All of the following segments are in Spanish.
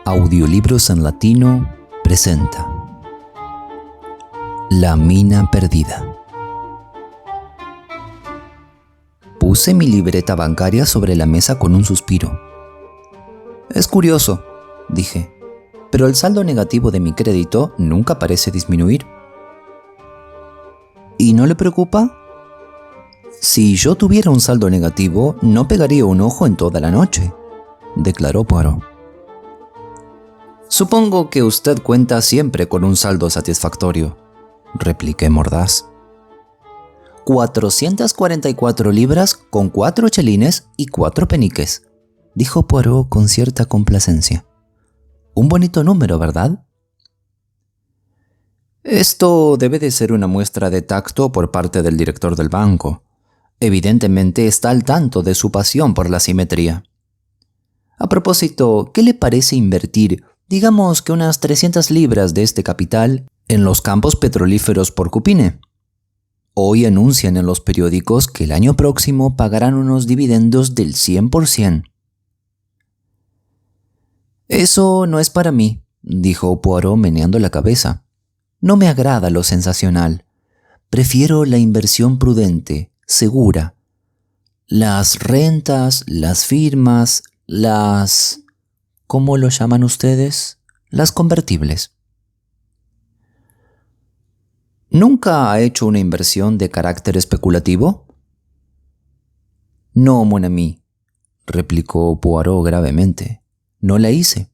Audiolibros en Latino presenta La mina perdida. Puse mi libreta bancaria sobre la mesa con un suspiro. Es curioso, dije, pero el saldo negativo de mi crédito nunca parece disminuir. ¿Y no le preocupa? Si yo tuviera un saldo negativo, no pegaría un ojo en toda la noche, declaró Poirot. Supongo que usted cuenta siempre con un saldo satisfactorio, repliqué mordaz. 444 libras con 4 chelines y 4 peniques, dijo Poirot con cierta complacencia. Un bonito número, ¿verdad? Esto debe de ser una muestra de tacto por parte del director del banco. Evidentemente está al tanto de su pasión por la simetría. A propósito, ¿qué le parece invertir, digamos que unas 300 libras de este capital, en los campos petrolíferos Porcupine? Hoy anuncian en los periódicos que el año próximo pagarán unos dividendos del 100%. Eso no es para mí, dijo Poirot meneando la cabeza. No me agrada lo sensacional. Prefiero la inversión prudente, segura. Las rentas, las firmas, ¿cómo lo llaman ustedes? Las convertibles. ¿Nunca ha hecho una inversión de carácter especulativo? No, mon ami, replicó Poirot gravemente. No la hice.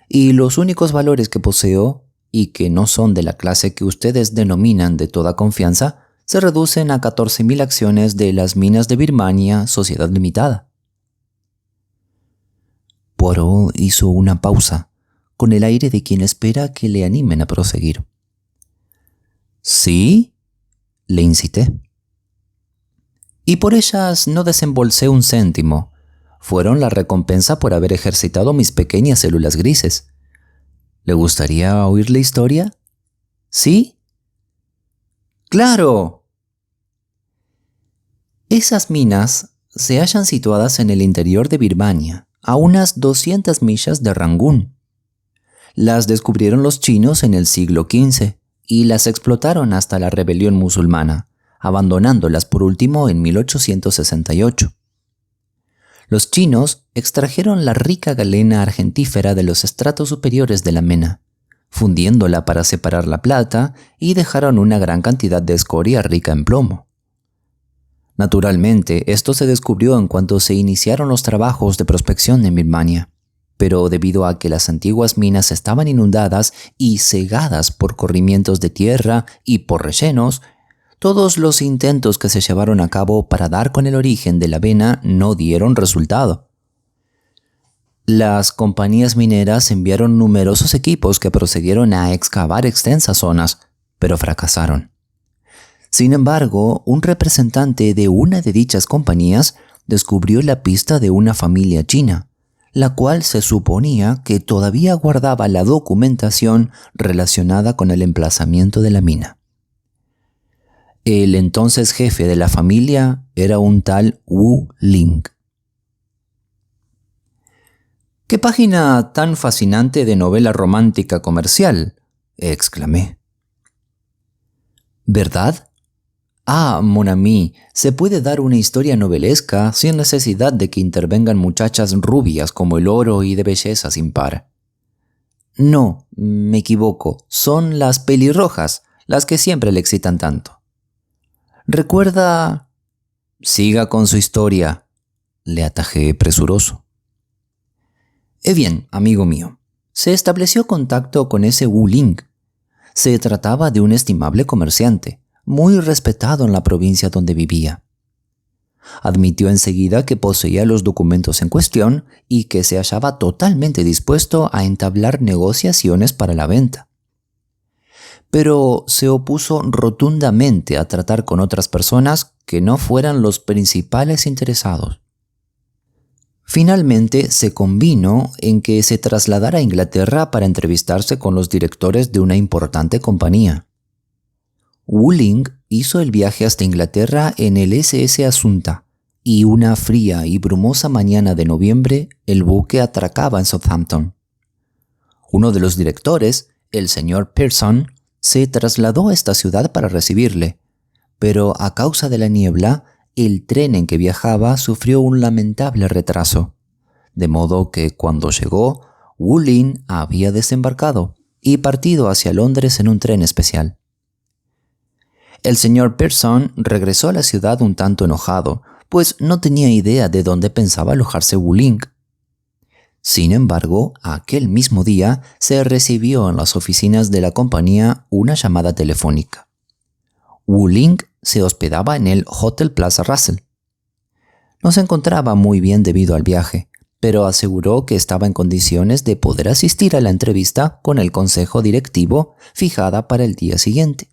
Y los únicos valores que poseo, y que no son de la clase que ustedes denominan de toda confianza, se reducen a 14.000 acciones de las minas de Birmania, Sociedad Limitada. Poirot hizo una pausa, con el aire de quien espera que le animen a proseguir. ¿Sí? Le incité. Y por ellas no desembolsé un céntimo. Fueron la recompensa por haber ejercitado mis pequeñas células grises. ¿Le gustaría oír la historia? ¿Sí? ¡Claro! Esas minas se hallan situadas en el interior de Birmania, a unas 200 millas de Rangún. Las descubrieron los chinos en el siglo XV y las explotaron hasta la rebelión musulmana, abandonándolas por último en 1868. Los chinos extrajeron la rica galena argentífera de los estratos superiores de la mena, fundiéndola para separar la plata y dejaron una gran cantidad de escoria rica en plomo. Naturalmente, esto se descubrió en cuanto se iniciaron los trabajos de prospección en Birmania, pero debido a que las antiguas minas estaban inundadas y cegadas por corrimientos de tierra y por rellenos, todos los intentos que se llevaron a cabo para dar con el origen de la vena no dieron resultado. Las compañías mineras enviaron numerosos equipos que procedieron a excavar extensas zonas, pero fracasaron. Sin embargo, un representante de una de dichas compañías descubrió la pista de una familia china, la cual se suponía que todavía guardaba la documentación relacionada con el emplazamiento de la mina. El entonces jefe de la familia era un tal Wu Ling. ¡Qué página tan fascinante de novela romántica comercial!, exclamé. ¿Verdad? Ah, mon ami, se puede dar una historia novelesca sin necesidad de que intervengan muchachas rubias como el oro y de belleza sin par. No, me equivoco, son las pelirrojas las que siempre le excitan tanto. ¿Recuerda? Siga con su historia, le atajé presuroso. Bien, amigo mío, se estableció contacto con ese Wu Ling. Se trataba de un estimable comerciante, muy respetado en la provincia donde vivía. Admitió enseguida que poseía los documentos en cuestión y que se hallaba totalmente dispuesto a entablar negociaciones para la venta. Pero se opuso rotundamente a tratar con otras personas que no fueran los principales interesados. Finalmente se convino en que se trasladara a Inglaterra para entrevistarse con los directores de una importante compañía. Wu Ling hizo el viaje hasta Inglaterra en el SS Asunta, y una fría y brumosa mañana de noviembre el buque atracaba en Southampton. Uno de los directores, el señor Pearson, se trasladó a esta ciudad para recibirle, pero a causa de la niebla, el tren en que viajaba sufrió un lamentable retraso, de modo que cuando llegó, Wu Lin había desembarcado y partido hacia Londres en un tren especial. El señor Pearson regresó a la ciudad un tanto enojado, pues no tenía idea de dónde pensaba alojarse Wu Lin. Sin embargo, aquel mismo día se recibió en las oficinas de la compañía una llamada telefónica. Wu Lin se hospedaba en el Hotel Plaza Russell. No se encontraba muy bien debido al viaje, pero aseguró que estaba en condiciones de poder asistir a la entrevista con el consejo directivo fijada para el día siguiente.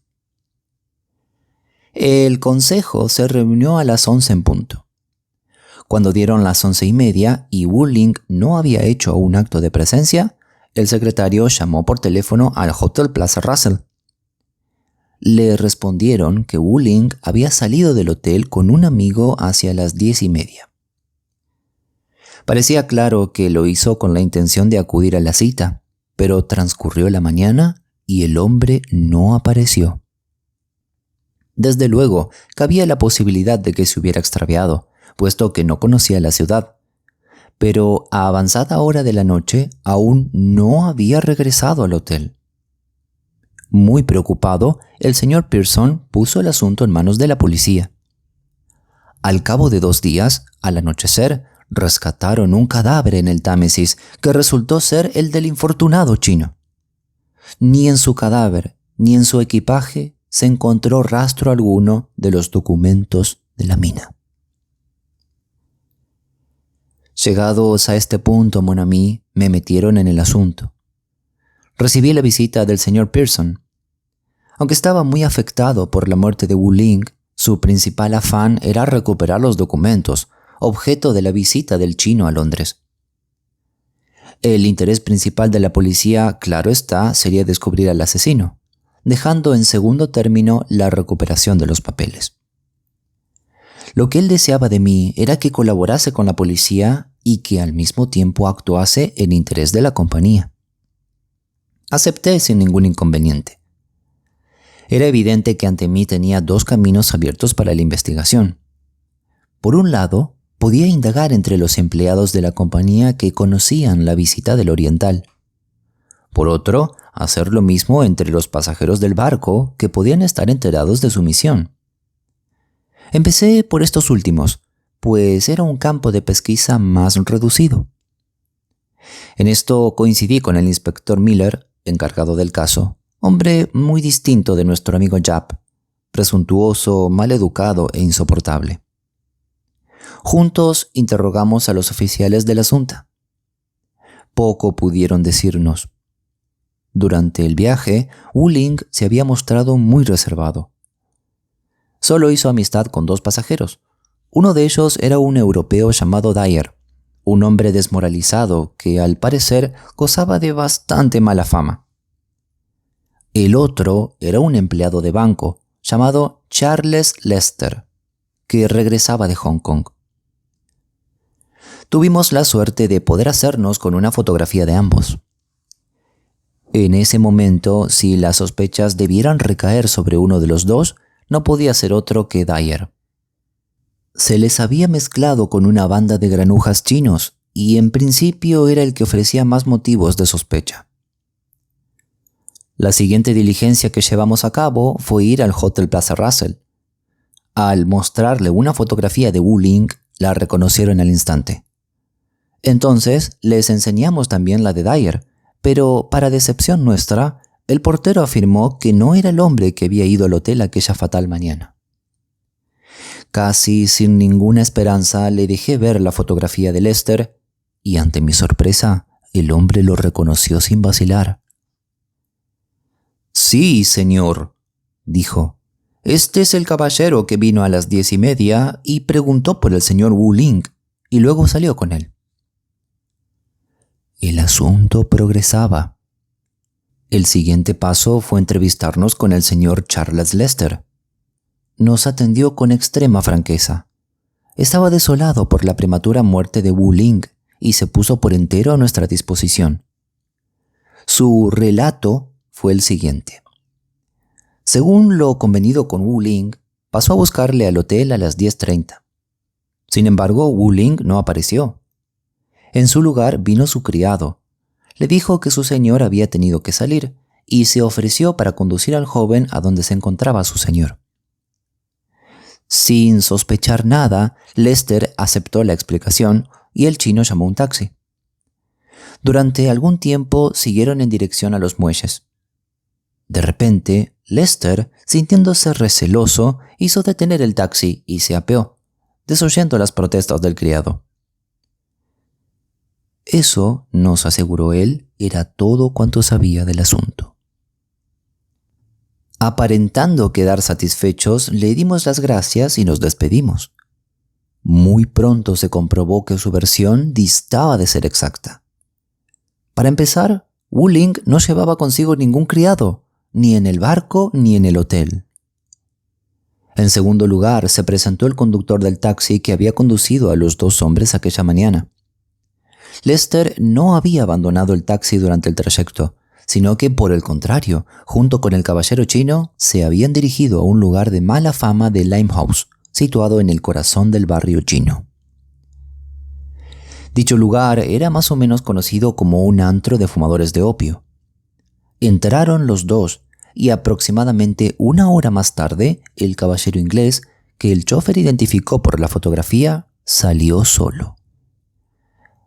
El consejo se reunió a las 11 en punto. Cuando dieron las 11:30 y Wu Lin no había hecho un acto de presencia, el secretario llamó por teléfono al Hotel Plaza Russell. Le respondieron que Wu Lin había salido del hotel con un amigo hacia las 10:30. Parecía claro que lo hizo con la intención de acudir a la cita, pero transcurrió la mañana y el hombre no apareció. Desde luego, cabía la posibilidad de que se hubiera extraviado, puesto que no conocía la ciudad, pero a avanzada hora de la noche aún no había regresado al hotel. Muy preocupado, el señor Pearson puso el asunto en manos de la policía. Al cabo de 2 días, al anochecer, rescataron un cadáver en el Támesis que resultó ser el del infortunado chino. Ni en su cadáver ni en su equipaje se encontró rastro alguno de los documentos de la mina. Llegados a este punto, mon ami, me metieron en el asunto. Recibí la visita del señor Pearson. Aunque estaba muy afectado por la muerte de Wu Lin, su principal afán era recuperar los documentos, objeto de la visita del chino a Londres. El interés principal de la policía, claro está, sería descubrir al asesino, dejando en segundo término la recuperación de los papeles. Lo que él deseaba de mí era que colaborase con la policía y que al mismo tiempo actuase en interés de la compañía. Acepté sin ningún inconveniente. Era evidente que ante mí tenía 2 caminos abiertos para la investigación. Por un lado, podía indagar entre los empleados de la compañía que conocían la visita del oriental. Por otro, hacer lo mismo entre los pasajeros del barco que podían estar enterados de su misión. Empecé por estos últimos, pues era un campo de pesquisa más reducido. En esto coincidí con el inspector Miller, encargado del caso, hombre muy distinto de nuestro amigo Yap, presuntuoso, maleducado e insoportable. Juntos interrogamos a los oficiales del asunto. Poco pudieron decirnos. Durante el viaje, Wu Lin se había mostrado muy reservado. Solo hizo amistad con 2 pasajeros. Uno de ellos era un europeo llamado Dyer, un hombre desmoralizado que al parecer gozaba de bastante mala fama. El otro era un empleado de banco llamado Charles Lester, que regresaba de Hong Kong. Tuvimos la suerte de poder hacernos con una fotografía de ambos. En ese momento, si las sospechas debieran recaer sobre uno de los 2, no podía ser otro que Dyer. Se les había mezclado con una banda de granujas chinos y en principio era el que ofrecía más motivos de sospecha. La siguiente diligencia que llevamos a cabo fue ir al Hotel Plaza Russell. Al mostrarle una fotografía de Wu Lin, la reconocieron al instante. Entonces les enseñamos también la de Dyer, pero para decepción nuestra, el portero afirmó que no era el hombre que había ido al hotel aquella fatal mañana. Casi sin ninguna esperanza le dejé ver la fotografía de Lester y ante mi sorpresa, el hombre lo reconoció sin vacilar. «Sí, señor», dijo. «Este es el caballero que vino a las 10:30 y preguntó por el señor Wu Lin y luego salió con él». El asunto progresaba. El siguiente paso fue entrevistarnos con el señor Charles Lester. Nos atendió con extrema franqueza. Estaba desolado por la prematura muerte de Wu Lin y se puso por entero a nuestra disposición. Su relato fue el siguiente. Según lo convenido con Wu Ling, pasó a buscarle al hotel a las 10:30. Sin embargo, Wu Ling no apareció. En su lugar vino su criado. Le dijo que su señor había tenido que salir y se ofreció para conducir al joven a donde se encontraba su señor. Sin sospechar nada, Lester aceptó la explicación y el chino llamó un taxi. Durante algún tiempo siguieron en dirección a los muelles. De repente, Lester, sintiéndose receloso, hizo detener el taxi y se apeó, desoyendo las protestas del criado. Eso, nos aseguró él, era todo cuanto sabía del asunto. Aparentando quedar satisfechos, le dimos las gracias y nos despedimos. Muy pronto se comprobó que su versión distaba de ser exacta. Para empezar, Wu Ling no llevaba consigo ningún criado, ni en el barco ni en el hotel. En segundo lugar, se presentó el conductor del taxi que había conducido a los dos hombres aquella mañana. Lester no había abandonado el taxi durante el trayecto, sino que, por el contrario, junto con el caballero chino, se habían dirigido a un lugar de mala fama de Limehouse, situado en el corazón del barrio chino. Dicho lugar era más o menos conocido como un antro de fumadores de opio. Entraron los dos y aproximadamente una hora más tarde, el caballero inglés, que el chofer identificó por la fotografía, salió solo.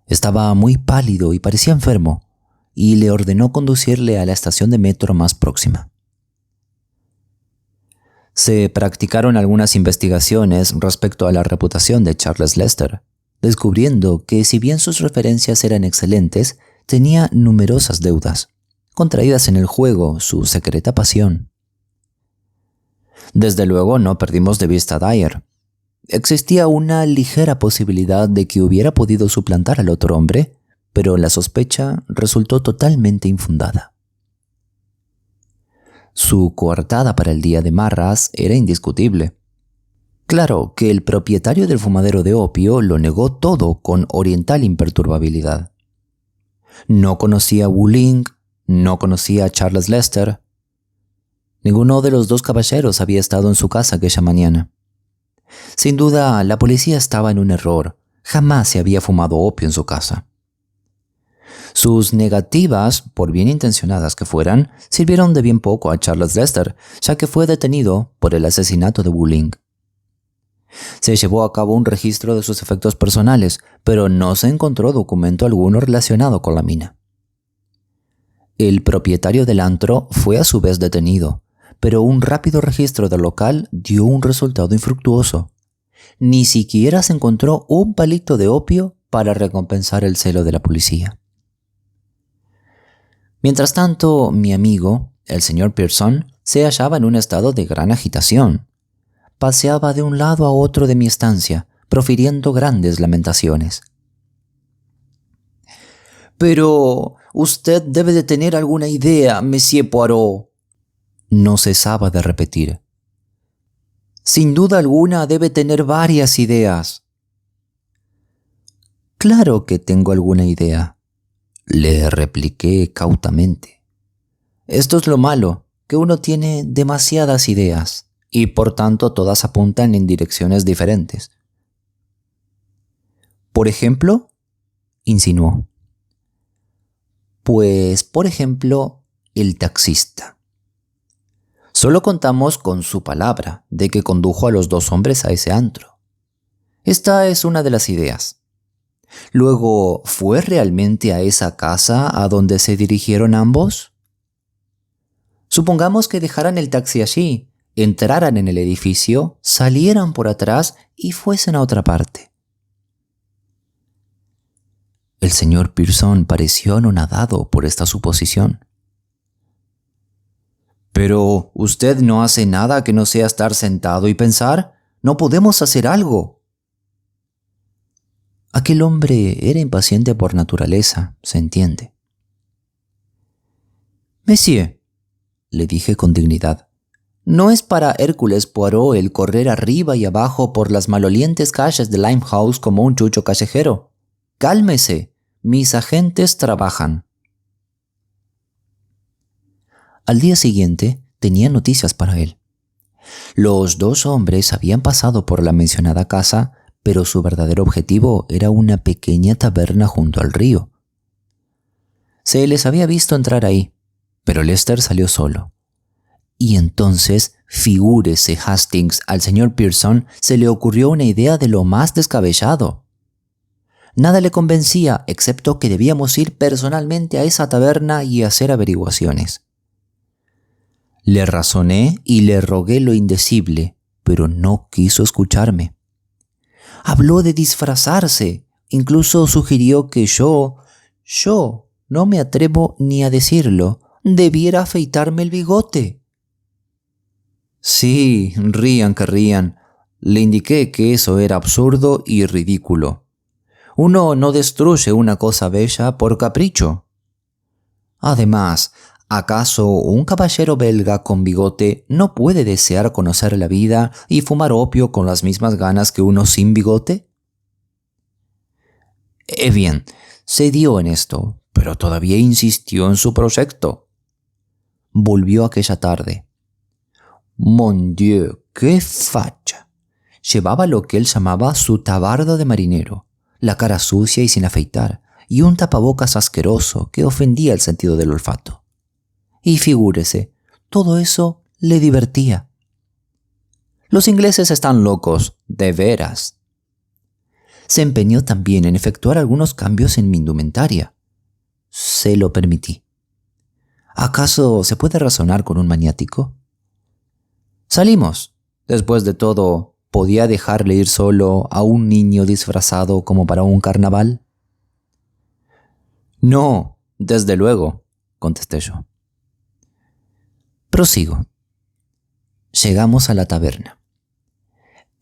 Estaba muy pálido y parecía enfermo, y le ordenó conducirle a la estación de metro más próxima. Se practicaron algunas investigaciones respecto a la reputación de Charles Lester, descubriendo que si bien sus referencias eran excelentes, tenía numerosas deudas, contraídas en el juego, su secreta pasión. Desde luego no perdimos de vista a Dyer. Existía una ligera posibilidad de que hubiera podido suplantar al otro hombre, pero la sospecha resultó totalmente infundada. Su coartada para el día de Marras era indiscutible. Claro que el propietario del fumadero de opio lo negó todo con oriental imperturbabilidad. No conocía a Wu Ling, no conocía a Charles Lester. Ninguno de los dos caballeros había estado en su casa aquella mañana. Sin duda, la policía estaba en un error. Jamás se había fumado opio en su casa. Sus negativas, por bien intencionadas que fueran, sirvieron de bien poco a Charles Lester, ya que fue detenido por el asesinato de Wu Ling. Se llevó a cabo un registro de sus efectos personales, pero no se encontró documento alguno relacionado con la mina. El propietario del antro fue a su vez detenido, pero un rápido registro del local dio un resultado infructuoso. Ni siquiera se encontró un palito de opio para recompensar el celo de la policía. Mientras tanto, mi amigo, el señor Pearson, se hallaba en un estado de gran agitación. Paseaba de un lado a otro de mi estancia, profiriendo grandes lamentaciones. «Pero usted debe de tener alguna idea, Monsieur Poirot», no cesaba de repetir. «Sin duda alguna debe tener varias ideas». «Claro que tengo alguna idea», le repliqué cautamente. «Esto es lo malo, que uno tiene demasiadas ideas, y por tanto todas apuntan en direcciones diferentes». «¿Por ejemplo?», insinuó. «Pues, por ejemplo, el taxista. Solo contamos con su palabra de que condujo a los dos hombres a ese antro. Esta es una de las ideas. Luego, ¿fue realmente a esa casa a donde se dirigieron ambos? Supongamos que dejaran el taxi allí, entraran en el edificio, salieran por atrás y fuesen a otra parte». El señor Pearson pareció anonadado por esta suposición. «Pero usted no hace nada que no sea estar sentado y pensar. ¿No podemos hacer algo?» Aquel hombre era impaciente por naturaleza, se entiende. «Monsieur», le dije con dignidad, «no es para Hércules Poirot el correr arriba y abajo por las malolientes calles de Limehouse como un chucho callejero. Cálmese, mis agentes trabajan». Al día siguiente tenía noticias para él. Los dos hombres habían pasado por la mencionada casa, pero su verdadero objetivo era una pequeña taberna junto al río. Se les había visto entrar ahí, pero Lester salió solo. Y entonces, figúrese Hastings, al señor Pearson se le ocurrió una idea de lo más descabellado. Nada le convencía excepto que debíamos ir personalmente a esa taberna y hacer averiguaciones. Le razoné y le rogué lo indecible, pero no quiso escucharme. Habló de disfrazarse, incluso sugirió que yo, no me atrevo ni a decirlo, debiera afeitarme el bigote. Sí, rían que rían. Le indiqué que eso era absurdo y ridículo. Uno no destruye una cosa bella por capricho. Además, ¿acaso un caballero belga con bigote no puede desear conocer la vida y fumar opio con las mismas ganas que uno sin bigote? Bien, cedió en esto, pero todavía insistió en su proyecto. Volvió aquella tarde. Mon Dieu, qué facha. Llevaba lo que él llamaba su tabarda de marinero, la cara sucia y sin afeitar, y un tapabocas asqueroso que ofendía el sentido del olfato. Y figúrese, todo eso le divertía. Los ingleses están locos, de veras. Se empeñó también en efectuar algunos cambios en mi indumentaria. Se lo permití. ¿Acaso se puede razonar con un maniático? Salimos. Después de todo, ¿podía dejarle ir solo a un niño disfrazado como para un carnaval? No, desde luego, contesté yo. Prosigo. Llegamos a la taberna.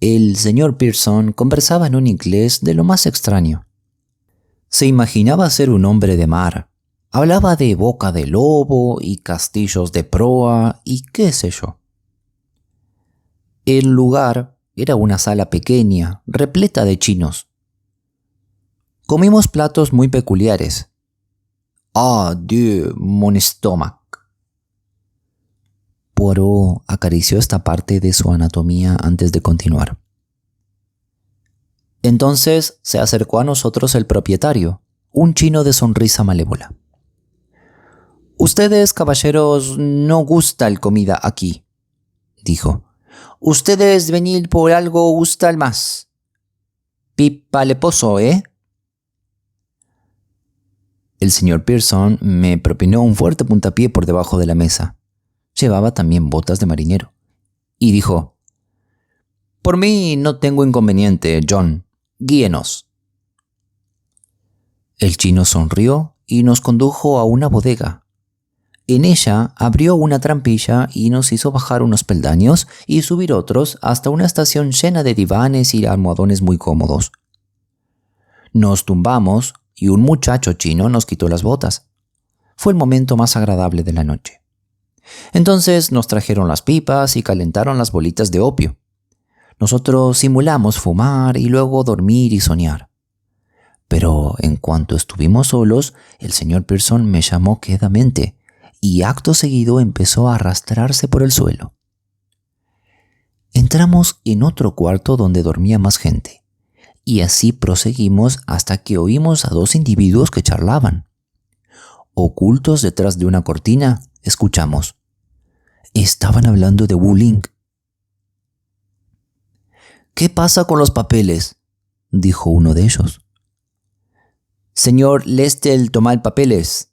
El señor Pearson conversaba en un inglés de lo más extraño. Se imaginaba ser un hombre de mar. Hablaba de boca de lobo y castillos de proa y qué sé yo. El lugar era una sala pequeña, repleta de chinos. Comimos platos muy peculiares. Ah, Dieu, mon estomac. Poirot acarició esta parte de su anatomía antes de continuar. Entonces se acercó a nosotros el propietario, un chino de sonrisa malévola. «Ustedes, caballeros, no gustan comida aquí», dijo. «Ustedes venir por algo gustan más. Pipa leposo, ¿eh?» El señor Pearson me propinó un fuerte puntapié por debajo de la mesa. Llevaba también botas de marinero. Y dijo: «Por mí no tengo inconveniente, John. Guíenos». El chino sonrió y nos condujo a una bodega. En ella abrió una trampilla y nos hizo bajar unos peldaños y subir otros hasta una estación llena de divanes y almohadones muy cómodos. Nos tumbamos y un muchacho chino nos quitó las botas. Fue el momento más agradable de la noche. Entonces nos trajeron las pipas y calentaron las bolitas de opio. Nosotros simulamos fumar y luego dormir y soñar. Pero en cuanto estuvimos solos, el señor Pearson me llamó quedamente y acto seguido empezó a arrastrarse por el suelo. Entramos en otro cuarto donde dormía más gente, y así proseguimos hasta que oímos a dos individuos que charlaban. Ocultos detrás de una cortina, escuchamos. Estaban hablando de Wu Ling. «¿Qué pasa con los papeles?», dijo uno de ellos. «Señor Lester toma papeles»,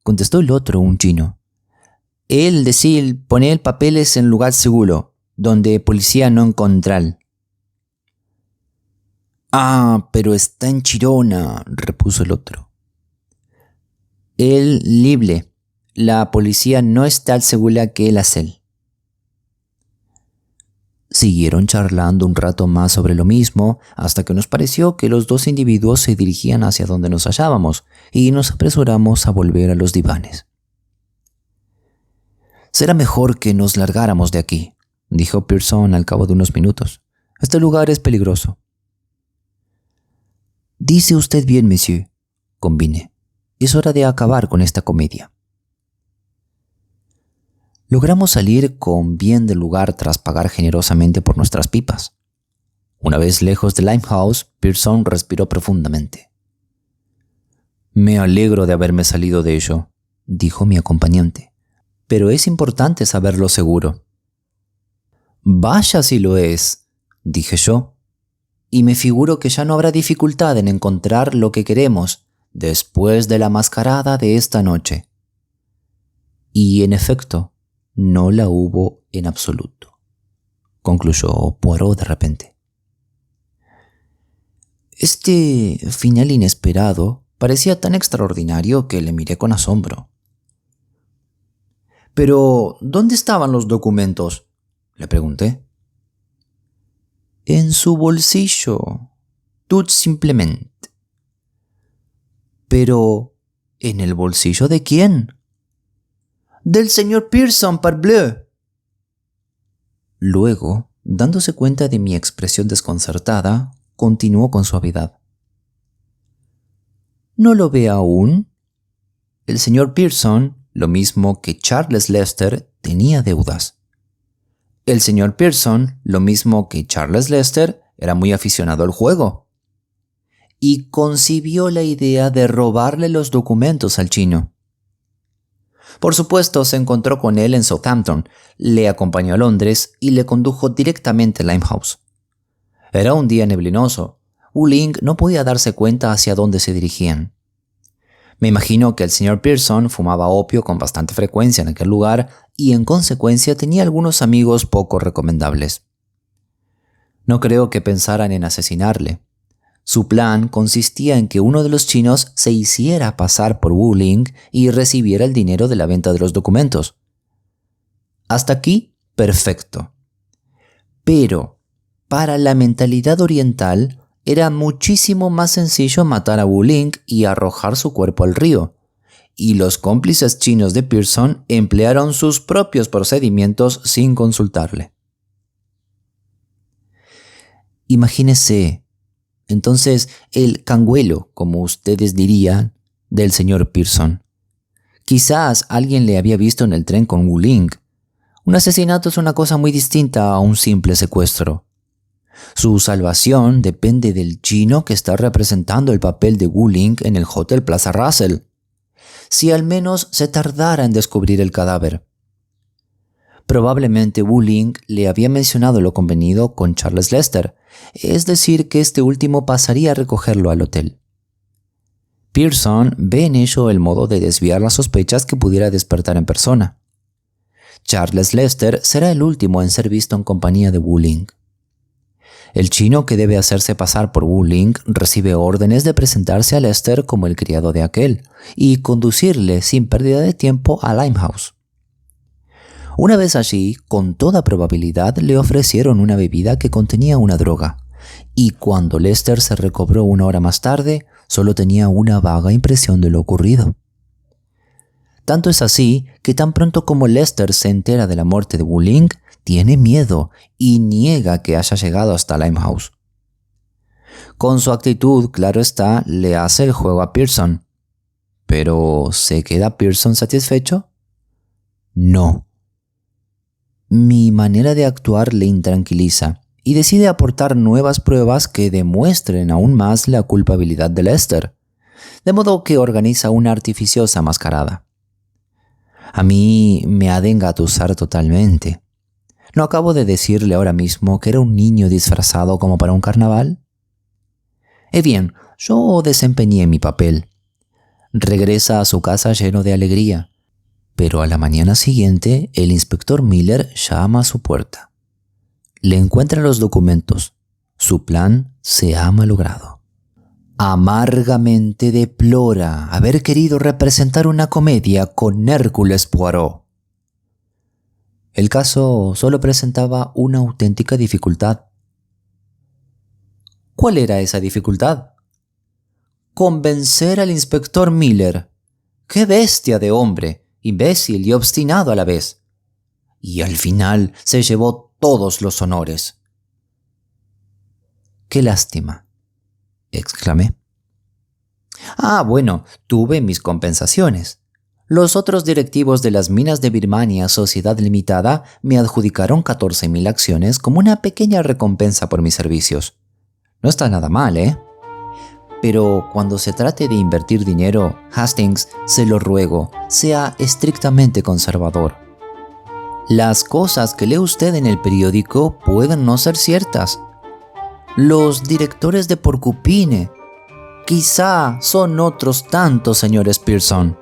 contestó el otro, un chino. «Él decir poner papeles en lugar seguro, donde policía no encontrar». «Ah, pero está en Chirona», repuso el otro. «Él libre. La policía no está segura que él hace». Siguieron charlando un rato más sobre lo mismo, hasta que nos pareció que los dos individuos se dirigían hacia donde nos hallábamos, y nos apresuramos a volver a los divanes. «Será mejor que nos largáramos de aquí», dijo Pearson al cabo de unos minutos. «Este lugar es peligroso». «Dice usted bien, monsieur», convine. «Es hora de acabar con esta comedia». Logramos salir con bien del lugar tras pagar generosamente por nuestras pipas. Una vez lejos de Limehouse, Pearson respiró profundamente. «Me alegro de haberme salido de ello», dijo mi acompañante, «pero es importante saberlo seguro». «Vaya si lo es», dije yo, «y me figuro que ya no habrá dificultad en encontrar lo que queremos después de la mascarada de esta noche». Y en efecto, no la hubo en absoluto, concluyó Poirot de repente. Este final inesperado parecía tan extraordinario que le miré con asombro. «¿Pero dónde estaban los documentos?», le pregunté. «En su bolsillo, tout simplement». «¿Pero en el bolsillo de quién?». «Del señor Pearson, parbleu». Luego, dándose cuenta de mi expresión desconcertada, continuó con suavidad. «¿No lo ve aún? El señor Pearson, lo mismo que Charles Lester, tenía deudas. El señor Pearson, lo mismo que Charles Lester, era muy aficionado al juego. Y concibió la idea de robarle los documentos al chino. Por supuesto, se encontró con él en Southampton, le acompañó a Londres y le condujo directamente a Limehouse. Era un día neblinoso. Wu Ling no podía darse cuenta hacia dónde se dirigían. Me imagino que el señor Pearson fumaba opio con bastante frecuencia en aquel lugar y en consecuencia tenía algunos amigos poco recomendables. No creo que pensaran en asesinarle. Su plan consistía en que uno de los chinos se hiciera pasar por Wu Ling y recibiera el dinero de la venta de los documentos. Hasta aquí, perfecto. Pero, para la mentalidad oriental, era muchísimo más sencillo matar a Wu Ling y arrojar su cuerpo al río, y los cómplices chinos de Pearson emplearon sus propios procedimientos sin consultarle. Imagínese, entonces, el canguelo, como ustedes dirían, del señor Pearson. Quizás alguien le había visto en el tren con Wu Ling. Un asesinato es una cosa muy distinta a un simple secuestro. Su salvación depende del chino que está representando el papel de Wu Ling en el Hotel Plaza Russell. Si al menos se tardara en descubrir el cadáver. Probablemente Wu Ling le había mencionado lo convenido con Charles Lester, es decir, que este último pasaría a recogerlo al hotel. Pearson ve en ello el modo de desviar las sospechas que pudiera despertar en persona. Charles Lester será el último en ser visto en compañía de Wu Ling. El chino que debe hacerse pasar por Wu Ling recibe órdenes de presentarse a Lester como el criado de aquel y conducirle sin pérdida de tiempo a Limehouse. Una vez allí, con toda probabilidad le ofrecieron una bebida que contenía una droga, y cuando Lester se recobró una hora más tarde, solo tenía una vaga impresión de lo ocurrido. Tanto es así que tan pronto como Lester se entera de la muerte de Wu Ling, tiene miedo y niega que haya llegado hasta Limehouse. Con su actitud, claro está, le hace el juego a Pearson. ¿Pero se queda Pearson satisfecho? No. Mi manera de actuar le intranquiliza y decide aportar nuevas pruebas que demuestren aún más la culpabilidad de Lester, de modo que organiza una artificiosa mascarada. A mí me ha de engatusar totalmente. ¿No acabo de decirle ahora mismo que era un niño disfrazado como para un carnaval? Bien, yo desempeñé mi papel. Regresa a su casa lleno de alegría, pero a la mañana siguiente el inspector Miller llama a su puerta. Le encuentra los documentos. Su plan se ha malogrado. Amargamente deplora haber querido representar una comedia con Hércules Poirot. El caso solo presentaba una auténtica dificultad. ¿Cuál era esa dificultad? Convencer al inspector Miller. ¡Qué bestia de hombre! Imbécil y obstinado a la vez. Y al final se llevó todos los honores. ¡Qué lástima!, exclamé. Bueno, tuve mis compensaciones. Los otros directivos de las minas de Birmania Sociedad Limitada me adjudicaron 14.000 acciones como una pequeña recompensa por mis servicios. No está nada mal, ¿eh? Pero cuando se trate de invertir dinero, Hastings, se lo ruego, sea estrictamente conservador. Las cosas que lee usted en el periódico pueden no ser ciertas. Los directores de Porcupine quizá son otros tantos, señores Pearson.